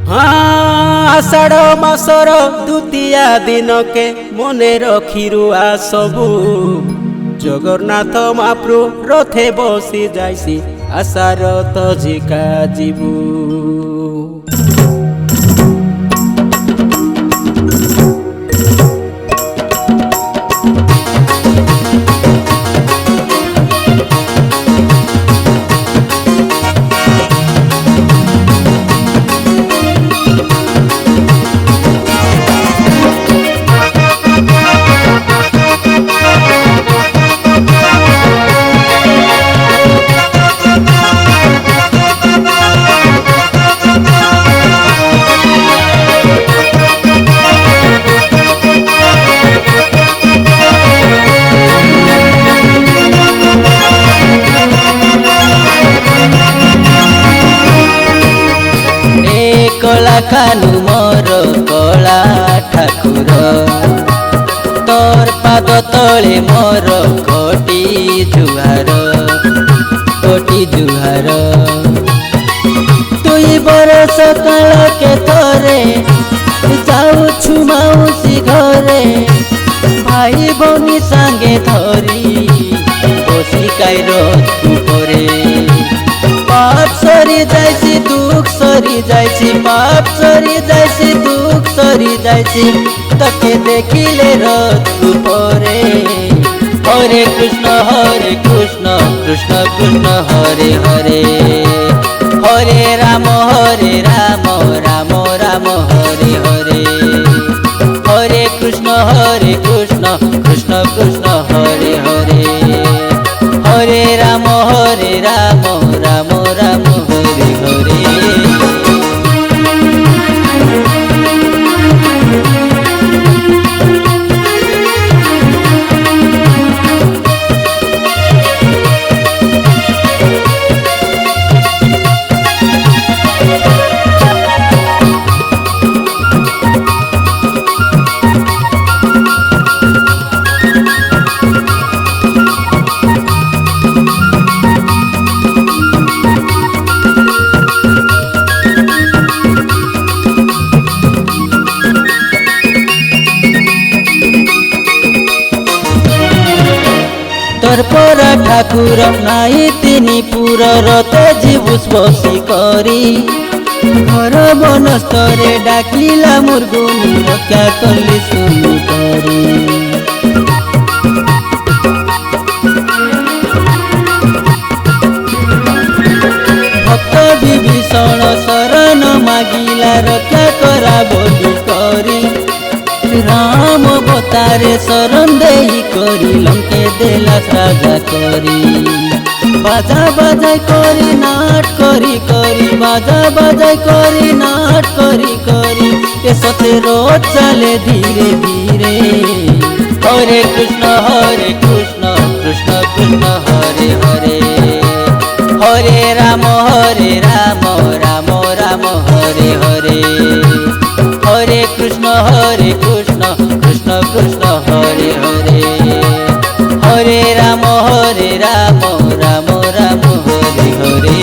आषाढ़ मासर द्वितीया दिन के मने रखिरु आसबु जगन्नाथ महाप्रभु रथे बसी जाइसी आशार तजिका जीवु। कला खानु मोर कला ठाकुर तोर पाद तले मोर कोटी जुहार तुई बरस काल के थरे जाऊछु माउसी घरे भाई भौनी सांगे धरी बसी काइर उपरे पाप सरी जाइसी दुख सरी जाइसी पाप सरी जाइसी दुख सरी जाइसी तके देखिले रथ परे। हरे कृष्ण कृष्ण कृष्ण हरे हरे हरे राम राम राम हरे हरे हरे कृष्ण कृष्ण कृष्ण हरे हरे हरे राम राम राम हरे हरे। तोर पर ठाकुर नाई तिनी पुर रते जीवुस बसी करी घर बनस्तरे डाकिला मुर्गुनी रक्षा कली सुनी करी। भक्त विभीषण शरण मागिला रक्षा करा बोली करी राम बतारे शरण देई करी लंके देला राजा करी बाजा बाजाय करी नाट करी करी बाजा बाजाय करी नाट करी करी ए सते रोज चले धीरे धीरे। हरे कृष्ण कृष्ण कृष्ण हरे हरे हरे राम राम राम हरे हरे हरे कृष्ण कृष्ण कृष्ण हरे हरे हरे राम राम राम हरे हरे।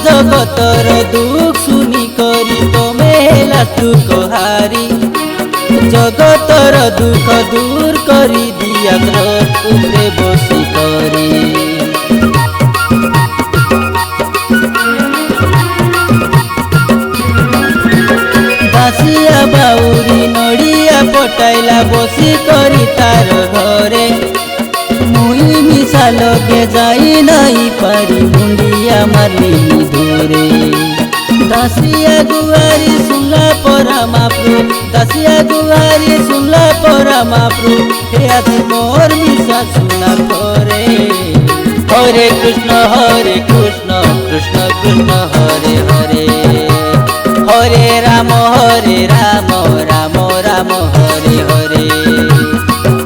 जगतर दुख सुनी करी तमे हेला सुख हारी जगतर दुख दूर करी दिया रथ उपरे बसी करी। बासिया बाउरी नड़िया पटाइला बसी करी तार घरे मुई मिसा लगे जाई नहीं पारी मुंडिया मारली धोरे दासिया गुहारी सुनला परमाप्रभु दासिया गुहारी सुनला परमाप्रभु हे आदि मोर मिसा सुना परे हरे कृष्ण कृष्ण कृष्ण हरे हरे हरे राम राम राम हरे हरे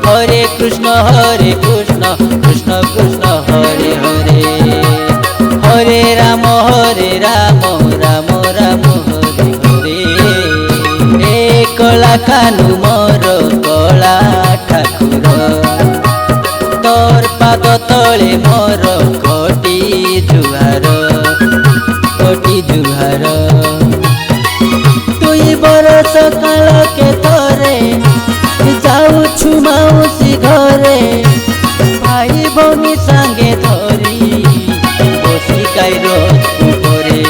हरे कृष्ण कृष्ण कृष्ण हरे हरे हरे राम राम राम हरे हरे ए कला कानू मोर कला ठाकुर तोर पाद तले मोर कोटी जुहार तुई बरस काल के थरे जाऊछु माउसी घरे भाई भौनी संगे धरी बसी गाईर उपरे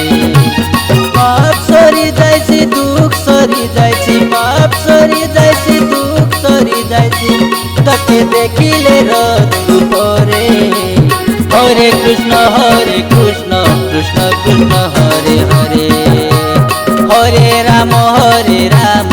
पाप सरी जाइसी दुख सरी जाइसी पाप सरी जाइसी दुख सरी जाइसी तके देखिले रथ उपरे हरे कृष्ण कृष्ण कृष्ण हरे हरे हरे राम राम